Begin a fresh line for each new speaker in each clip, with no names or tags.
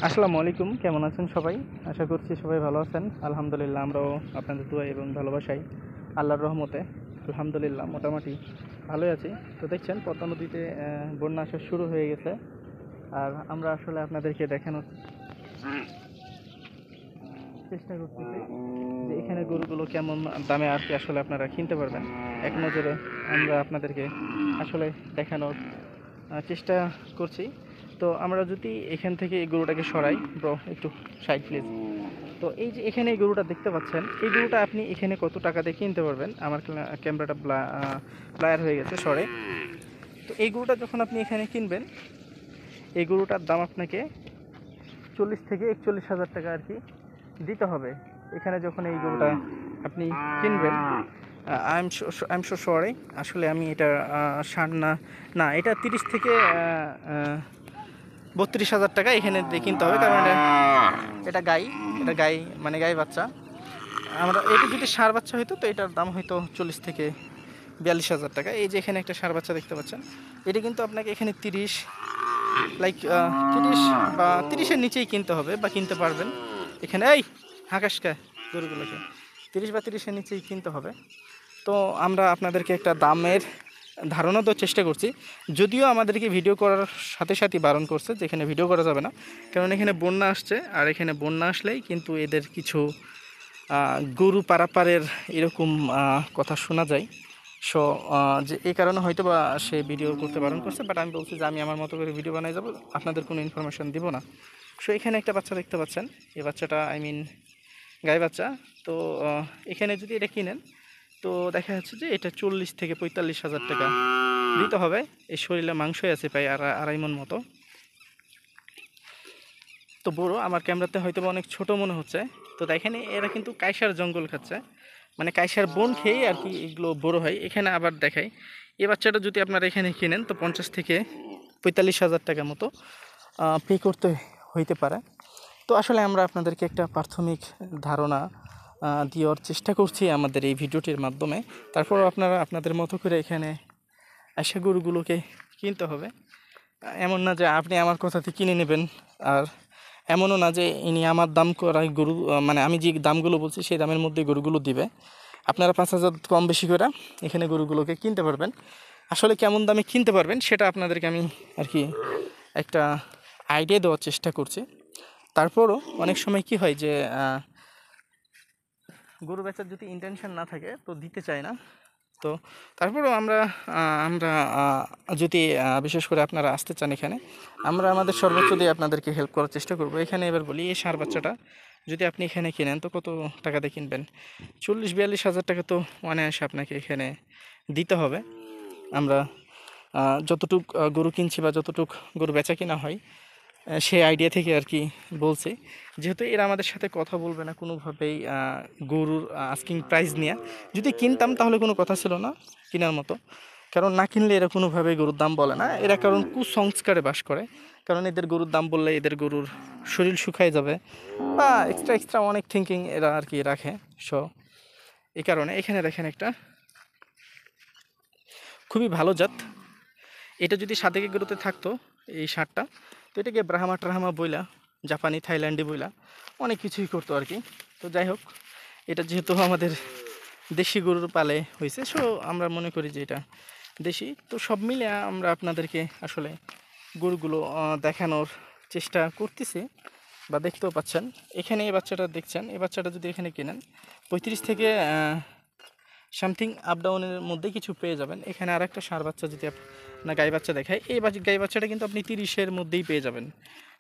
আসসালামু আলাইকুম, কেমন আছেন সবাই? আশা করছি সবাই ভালো আছেন। আলহামদুলিল্লাহ, আমরাও আপনাদের দোয়া এবং ভালোবাসায় আল্লাহর রহমতে আলহামদুলিল্লাহ মোটামুটি ভালোই আছি। তো দেখছেন পদ্মা নদীতে বন্যা আসা শুরু হয়ে গেছে। আর আমরা আসলে আপনাদেরকে দেখানোর চেষ্টা করতেছি যে এখানে গরুগুলো কেমন দামে আর কি আসলে আপনারা কিনতে পারবেন। এক নজরে আমরা আপনাদেরকে আসলে দেখানোর চেষ্টা করছি। তো আমরা যদি এখান থেকে এই গরুটাকে সরাই, ব্রো একটু সাইড প্লিজ। তো এই যে এখানে এই গরুটা দেখতে পাচ্ছেন, এই গরুটা আপনি এখানে কত টাকা দিয়ে কিনতে পারবেন? আমার ক্যামেরাটা ব্লায়ার হয়ে গেছে, সরে। তো এই গরুটা যখন আপনি এখানে কিনবেন, এই গরুটার দাম আপনাকে 40 থেকে 41 হাজার টাকা আর কি দিতে হবে এখানে যখন এই গরুটা আপনি কিনবেন। আই এম সো সরি, আসলে আমি এটা সার না, না এটা 30 থেকে 32 হাজার টাকা এখানে দিয়ে কিনতে হবে, কারণ এটা গাই, এটা গাই মানে গাই বাচ্চা। আমরা এটা যদি ষাঁড় বাচ্চা হইতো তো এটার দাম হয়তো 40 থেকে 42 হাজার টাকা। এই যে এখানে একটা ষাঁড় বাচ্চা দেখতে পাচ্ছেন, এটা কিন্তু আপনাকে এখানে 30 30 বা 30-এর নিচেই কিনতে হবে বা কিনতে পারবেন এখানে। এই হাঁকাশকা গরুগুলোকে 30 বা 30-এর নিচেই কিনতে হবে। তো আমরা আপনাদেরকে একটা দামের ধারণা দেওয়ার চেষ্টা করছি, যদিও আমাদেরকে ভিডিও করার সাথে সাথে বারণ করছে যে এখানে ভিডিও করা যাবে না, কারণ এখানে বন্যা আসছে। আর এখানে বন্যা আসলেই কিন্তু এদের কিছু গরু পারাপারের এরকম কথা শোনা যায়। সো যে এই কারণে হয়তো বা সে ভিডিও করতে বারণ করছে, বাট আমি বলছি যে আমি আমার মতো করে ভিডিও বানাই যাবো, আপনাদের কোনো ইনফরমেশন দিব না। সো এখানে একটা বাচ্চা দেখতে পাচ্ছেন, এই বাচ্চাটা গাই বাচ্চা। তো এখানে যদি এটা কিনেন তো দেখা যাচ্ছে যে এটা 40 থেকে 45 হাজার টাকা দিতে হবে। এই শরীরে মাংসই আছে প্রায় আড়াই মণ মতো। তো বড়, আমার ক্যামেরাতে হয়তো অনেক ছোট মনে হচ্ছে। তো দেখেন এরা কিন্তু কাইসার জঙ্গল খাচ্ছে, মানে কাইসার বন খেয়ে আর কি এগুলো বড় হয়। এখানে আবার দেখাই, এই বাচ্চাটা যদি আপনারা এখানে কিনেন তো 50 থেকে 45 হাজার টাকা মতো পে করতে হইতে পারে। তো আসলে আমরা আপনাদেরকে একটা প্রাথমিক ধারণা দেওয়ার চেষ্টা করছি আমাদের এই ভিডিওটির মাধ্যমে। তারপর আপনারা আপনাদের মতো করে এখানে এসে গরুগুলোকে কিনতে হবে। এমন না যে আপনি আমার কথাতে কিনে নেবেন, আর এমনও না যে ইনি আমার দাম করা গরু, মানে আমি যে দামগুলো বলছি সেই দামের মধ্যে গরুগুলো দিবে। আপনারা 5,000 কম বেশি করে এখানে গরুগুলোকে কিনতে পারবেন। আসলে কেমন দামে কিনতে পারবেন সেটা আপনাদেরকে আমি আর কি একটা আইডিয়া দেওয়ার চেষ্টা করছি। তারপরও অনেক সময় কি হয় যে গরু বেচার যদি ইন্টেনশন না থাকে তো দিতে চায় না। তো তারপরেও আমরা আমরা যদি বিশেষ করে আপনারা আসতে চান এখানে, আমরা আমাদের সর্বোচ্চ দিয়ে আপনাদেরকে হেল্প করার চেষ্টা করব। এখানে এবার বলি, এই ষাঁড় বাচ্চাটা যদি আপনি এখানে কিনেন তো কত টাকাতে কিনবেন? 40-42 হাজার টাকা তো অনায়াসে আপনাকে এখানে দিতে হবে। আমরা যতটুক গরু কিনছি বা যতটুক গরু বেচা কিনা হয় সেই আইডিয়া থেকে আর কি বলছি। যেহেতু এরা আমাদের সাথে কথা বলবে না কোনোভাবেই গরুর আস্কিং প্রাইস নিয়ে, যদি কিনতাম তাহলে কোনো কথা ছিল না কেনার মতো, কারণ না কিনলে এরা কোনোভাবেই গরুর দাম বলে না। এরা কারণ কুসংস্কারে বাস করে, কারণ এদের গরুর দাম বললে এদের গরুর শরীর শুকায় যাবে বা এক্সট্রা এক্সট্রা অনেক থিঙ্কিং এরা আর কি রাখে। সো এই কারণে এখানে দেখেন একটা খুবই ভালো জাত, এটা যদি সাদেকে গরুতে থাকতো এই ষাঁড়টা, তো এটাকে ব্রাহ্মা ট্রাহ্মা বইলা, জাপানি থাইল্যান্ডি বইলা অনেক কিছুই করতো আর কি। তো যাই হোক, এটা যেহেতু আমাদের দেশি গরুর পালে হয়েছে, সো আমরা মনে করি যে এটা দেশি। তো সব মিলে আমরা আপনাদেরকে আসলে গরুগুলো দেখানোর চেষ্টা করতেছি, বা দেখতেও পাচ্ছেন এখানে এই বাচ্চাটা দেখছেন। এই বাচ্চাটা যদি এখানে কেনেন 35 থেকে সামথিং আপ ডাউনের মধ্যে কিছু পেয়ে যাবেন। এখানে আর একটা ষাঁড় বাচ্চা যদি আপনার গাই বাচ্চা দেখায়, এই গাই বাচ্চাটা কিন্তু আপনি 30-এর মধ্যেই পেয়ে যাবেন,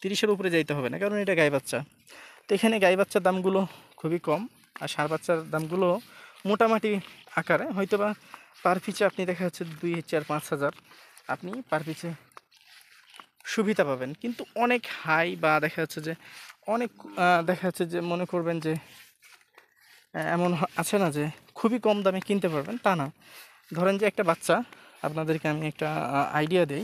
30-এর উপরে যাইতে হবে না, কারণ এটা গাই বাচ্চা। তো এখানে গাই বাচ্চার দামগুলো খুবই কম, আর ষাঁড় বাচ্চার দামগুলো মোটামুটি আকারে হয়তো বা পার পিছে আপনি দেখা যাচ্ছে 2-4-5 হাজার আপনি পার পিছে সুবিধা পাবেন, কিন্তু অনেক হাই বা দেখা যাচ্ছে যে অনেক দেখা যাচ্ছে যে মনে করবেন যে এমন আছে না যে খুবই কম দামে কিনতে পারবেন, তা না। ধরেন যে একটা বাচ্চা, আপনাদেরকে আমি একটা আইডিয়া দেই,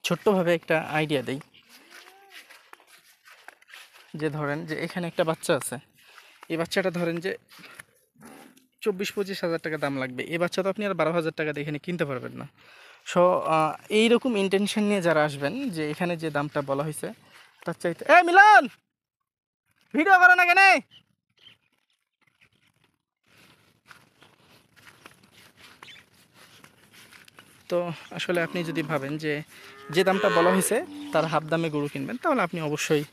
ছোট্টভাবে একটা আইডিয়া দেই, যে ধরেন যে এখানে একটা বাচ্চা আছে, এই বাচ্চাটা ধরেন যে 24-25 হাজার টাকা দাম লাগবে। এই বাচ্চা তো আপনি আর 12 হাজার টাকা দিয়ে এখানে কিনতে পারবেন না। সো এইরকম ইন্টেনশন নিয়ে যারা আসবেন যে এখানে যে দামটা বলা হয়েছে তার চাইতে মিলন ভিডিও করো না কেন। তো আসলে আপনি যদি ভাবেন যে যে দামটা বলা হয়েছে তার হাফ দামে গরু কিনবেন তাহলে আপনি অবশ্যই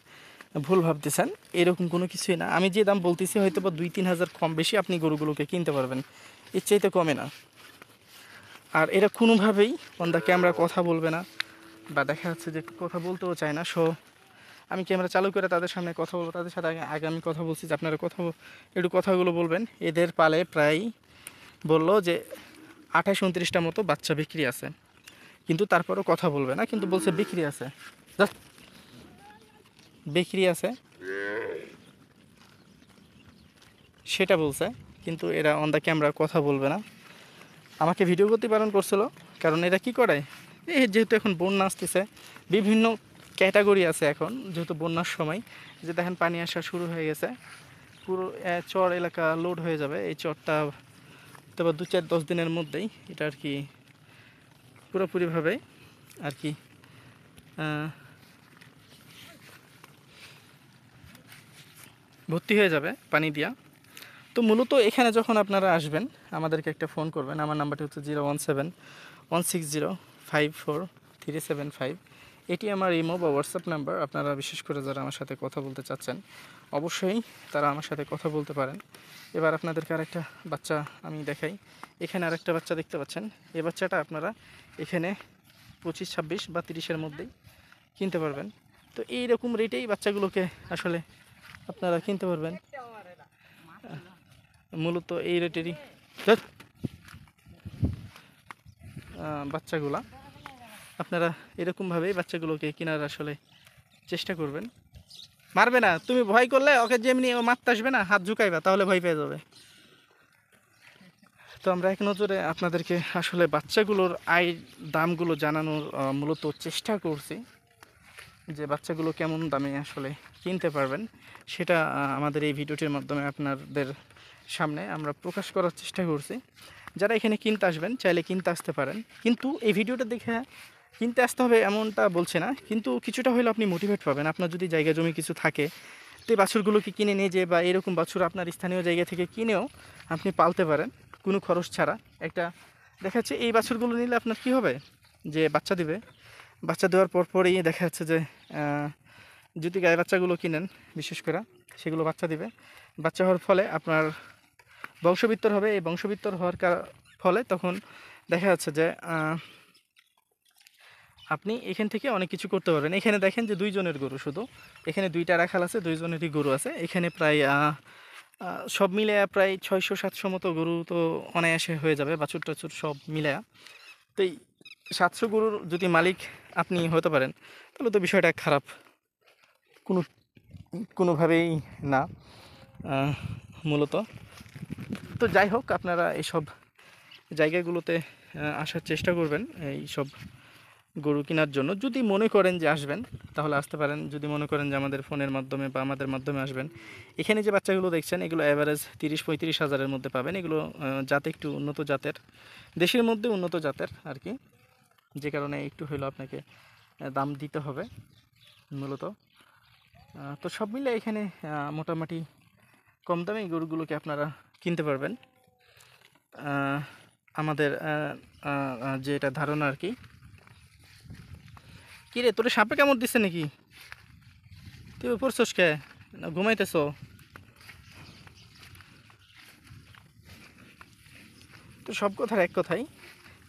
ভুল ভাবতেছেন। এরকম কোনো কিছুই না। আমি যে দাম বলতেছি হয়তো বা 2-3 হাজার কম বেশি আপনি গরুগুলোকে কিনতে পারবেন, এর চাইতে কমে না। আর এরা কোনোভাবেই অন দ্য ক্যামেরা কথা বলবে না বা দেখা যাচ্ছে যে কথা বলতেও চায় না। সো আমি ক্যামেরা চালু করে তাদের সামনে কথা বলবো, তাদের সাথে আগে আমি কথা বলছি যে আপনারা একটু কথাগুলো বলবেন। এদের পালে প্রায় বললো যে 28-29টা মতো বাচ্চা বিক্রি আছে, কিন্তু তারপরেও কথা বলবে না, কিন্তু বলছে বিক্রি আছে, বিক্রি আছে সেটা বলছে, কিন্তু এরা অন দ্য ক্যামেরা কথা বলবে না। আমাকে ভিডিও করতে বারণ করছিল, কারণ এরা কি করে, যেহেতু এখন বন্যা আসতেছে, বিভিন্ন ক্যাটাগরি আছে এখন, যেহেতু বন্যার সময় যে দেখেন পানি আসা শুরু হয়ে গেছে, পুরো চর এলাকা লোড হয়ে যাবে। এই চরটা তবে 2-4-10 দিনের মধ্যেই এটা আর কি পুরোপুরিভাবে আর কি ভর্তি হয়ে যাবে পানি দিয়া। তো মূলত এখানে যখন আপনারা আসবেন আমাদেরকে একটা ফোন করবেন। আমার নাম্বারটি হচ্ছে 017-160-54375। এটি আমার ইমো বা হোয়াটসঅ্যাপ নাম্বার। আপনারা বিশেষ করে যারা আমার সাথে কথা বলতে চাচ্ছেন অবশ্যই তারা আমার সাথে কথা বলতে পারেন। এবার আপনাদেরকে আরেকটা বাচ্চা আমি দেখাই। এখানে আরেকটা বাচ্চা দেখতে পাচ্ছেন। এই বাচ্চাটা আপনারা এখানে 25, 26 বা 30-এর মধ্যেই কিনতে পারবেন। তো এইরকম রেটেই বাচ্চাগুলোকে আসলে আপনারা কিনতে পারবেন। মূলত এই রেটেরই বাচ্চাগুলা আপনারা এরকমভাবেই বাচ্চাগুলোকে কেনার আসলে চেষ্টা করবেন। মারবে না, তুমি ভয় করলে ওকে যেমনি ও মারতে আসবে না, হাত ঝুঁকাইবা, তাহলে ভয় পেয়ে যাবে। তো আমরা এক নজরে আপনাদেরকে আসলে বাচ্চাগুলোর দামগুলো জানানোর মূলত চেষ্টা করছি, যে বাচ্চাগুলো কেমন দামে আসলে কিনতে পারবেন সেটা আমাদের এই ভিডিওটির মাধ্যমে আপনাদের সামনে আমরা প্রকাশ করার চেষ্টা করছি। যারা এখানে কিনতে আসবেন চাইলে কিনতে আসতে পারেন, কিন্তু এই ভিডিওটা দেখে কিনতে আসতে হবে এমনটা বলছে না, কিন্তু কিছুটা হলেও আপনি মোটিভেট পাবেন। আপনার যদি জায়গা জমি কিছু থাকে তো এই বাছুরগুলোকে কিনে নিয়ে যে বা এরকম বাছুর আপনার স্থানীয় জায়গা থেকে কিনেও আপনি পালতে পারেন কোনো খরচ ছাড়া। একটা দেখা যাচ্ছে এই বাছুরগুলো নিলে আপনার কি হবে, যে বাচ্চা দিবে, বাচ্চা দেওয়ার পরই দেখা যাচ্ছে যে যদি গায়ে বাচ্চাগুলো কিনেন বিশেষ করে সেগুলো বাচ্চা দিবে, বাচ্চা হওয়ার ফলে আপনার বংশবিস্তার হবে। এই বংশবিস্তার হওয়ার ফলে তখন দেখা যাচ্ছে যে আপনি এখান থেকে অনেক কিছু করতে পারবেন। এখানে দেখেন যে 2 জনের গরু, শুধু এখানে 2টা রাখাল আছে, 2 জনেরই গরু আছে এখানে প্রায় সব মিলে প্রায় 600-700 মতো গরু তো অনায়াসে হয়ে যাবে, বাছুর টাছুর সব মিলে। তো এই 700 গরুর যদি মালিক আপনি হতে পারেন তাহলে তো বিষয়টা খারাপ কোনোভাবেই না মূলত। তো যাই হোক, আপনারা এইসব জায়গাগুলোতে আসার চেষ্টা করবেন এই সব গরু কেনার জন্য। যদি মনে করেন যে আসবেন তাহলে আসতে পারেন, যদি মনে করেন যে আমাদের ফোনের মাধ্যমে বা আমাদের মাধ্যমে আসবেন। এখানে যে বাচ্চাগুলো দেখছেন এগুলো অ্যাভারেজ 30-35 হাজারের মধ্যে পাবেন। এগুলো জাতে একটু উন্নত জাতের, দেশের মধ্যে উন্নত জাতের আর কি, যে কারণে একটু হলেও আপনাকে দাম দিতে হবে মূলত। তো সব মিলে এখানে মোটামুটি কম দামে এই গরুগুলোকে আপনারা কিনতে পারবেন। আমাদের যে এটা ধারণা আর কি। কী রে, তোরে সাপে কামড় দিচ্ছে নাকি? তুই পড়ছস কে না ঘুমাইতেছ? তো সব কথার এক কথাই,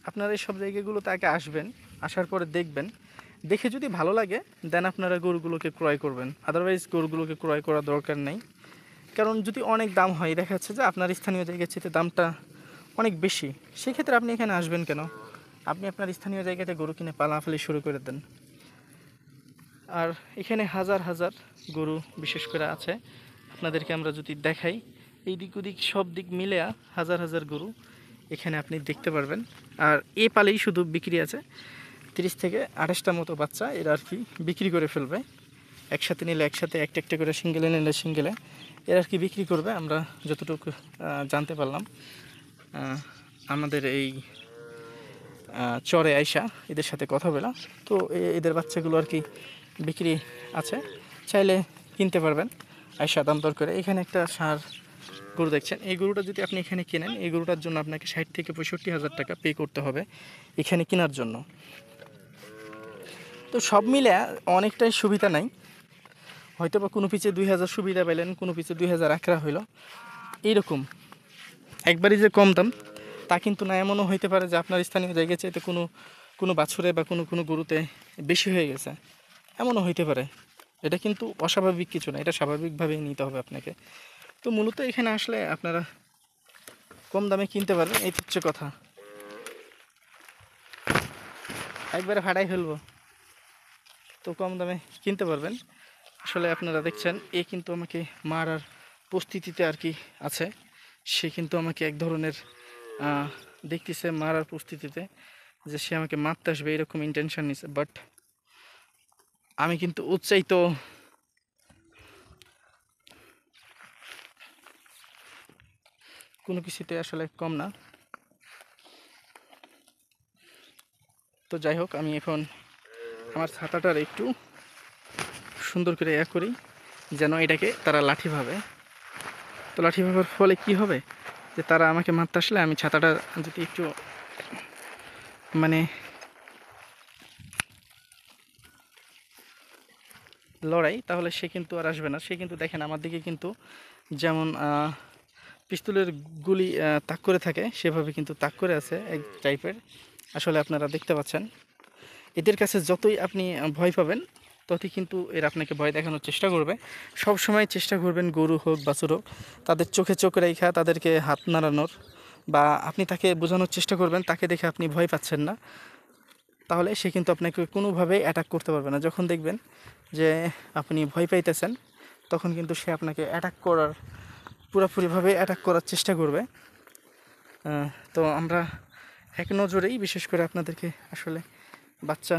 আপনারা এই সব জায়গাগুলোতে আগে আসবেন, আসার পরে দেখবেন, দেখে যদি ভালো লাগে দেন আপনারা গরুগুলোকে ক্রয় করবেন। আদারওয়াইজ গরুগুলোকে ক্রয় করার দরকার নেই। কারণ যদি অনেক দাম হয়, দেখা যাচ্ছে যে আপনার স্থানীয় জায়গার চেয়ে দামটা অনেক বেশি, সেক্ষেত্রে আপনি এখানে আসবেন কেন? আপনি আপনার স্থানীয় জায়গাতে গরু কিনে পালাফালি শুরু করে দেন। আর এখানে হাজার হাজার গরু বিশেষ করে আছে, আপনাদেরকে আমরা যদি দেখাই এই দিক ওদিক সব দিক মিলে হাজার হাজার গরু এখানে আপনি দেখতে পারবেন। আর এ পালেই শুধু বিক্রি আছে 30-28টা মতো বাচ্চা, এরা আর কি বিক্রি করে ফেলবে। একসাথে নিলে একসাথে, একটা একটা করে সিঙ্গেলে নিলে সিঙ্গেলে এরা আর কি বিক্রি করবে। আমরা যতটুকু জানতে পারলাম আমাদের এই চরে আইসা এদের সাথে কথা বলা। তো এদের বাচ্চাগুলো আর কি বিক্রি আছে, চাইলে কিনতে পারবেন আইসা দাম দর করে। এখানে একটা ষাঁড় গরু দেখছেন, এই গরুটা যদি আপনি এখানে কেনেন, এই গরুটার জন্য আপনাকে 60 থেকে 65 হাজার টাকা পে করতে হবে এখানে কেনার জন্য। তো সব মিলে অনেকটাই সুবিধা নাই, হয়তো বা কোনো পিছে 2000 সুবিধা পেলেন, কোনো পিছে 2000 আকরা হইলো, এইরকম। একবারই যে কম দাম তা কিন্তু না, এমনও হইতে পারে যে আপনার স্থানীয় জায়গায় চাইতে কোনো কোনো বাছুরে বা কোনো কোনো গরুতে বেশি হয়ে গেছে, এমনও হইতে পারে। এটা কিন্তু অস্বাভাবিক কিছু না, এটা স্বাভাবিকভাবেই নিতে হবে আপনাকে। তো মূলত এখানে আসলে আপনারা কম দামে কিনতে পারবেন, এই হচ্ছে কথা। একবারে ফাটাই ফেলবো, তো কম দামে কিনতে পারবেন। আসলে আপনারা দেখছেন এ কিন্তু আমাকে মারার প্রস্তুতিতে আর কি আছে, সে কিন্তু আমাকে এক ধরনের দেখতেছে মারার প্রস্তুতিতে, যে সে আমাকে মারতে আসবে এরকম ইন্টেনশন নিছে। বাট আমি কিন্তু উৎসাহিত, কোনো কিছুতে আসলে কম না। তো যাই হোক, আমি এখন আমার ছাতাটার একটু সুন্দর করে করি, যেন এটাকে তারা লাঠি ভাবে। তো লাঠি ভাবার ফলে কি হবে, যে তারা আমাকে মারতে আসলে আমি ছাতাটা যদি একটু মানে লড়াই, তাহলে সে কিন্তু আর আসবে না। সে কিন্তু দেখেন আমার দিকে কিন্তু যেমন পিস্তলের গুলি তাক করে থাকে, সেভাবে কিন্তু তাক করে আছে এক টাইপের। আসলে আপনারা দেখতে পাচ্ছেন, এদের কাছে যতই আপনি ভয় পাবেন, ততই কিন্তু এরা আপনাকে ভয় দেখানোর চেষ্টা করবে। সব সময় চেষ্টা করবেন, গরু হোক বাছুর হোক, তাদের চোখে চোখ রেখা তাদেরকে হাত নাড়ানোর, বা আপনি তাকে বোঝানোর চেষ্টা করবেন তাকে দেখে আপনি ভয় পাচ্ছেন না, তাহলে সে কিন্তু আপনাকে কোনোভাবেই অ্যাটাক করতে পারবে না। যখন দেখবেন যে আপনি ভয় পাইতেছেন, তখন কিন্তু সে আপনাকে অ্যাটাক করার পুরোপুরিভাবে অ্যাটাক করার চেষ্টা করবে। তো আমরা এক নজরেই বিশেষ করে আপনাদেরকে আসলে বাচ্চা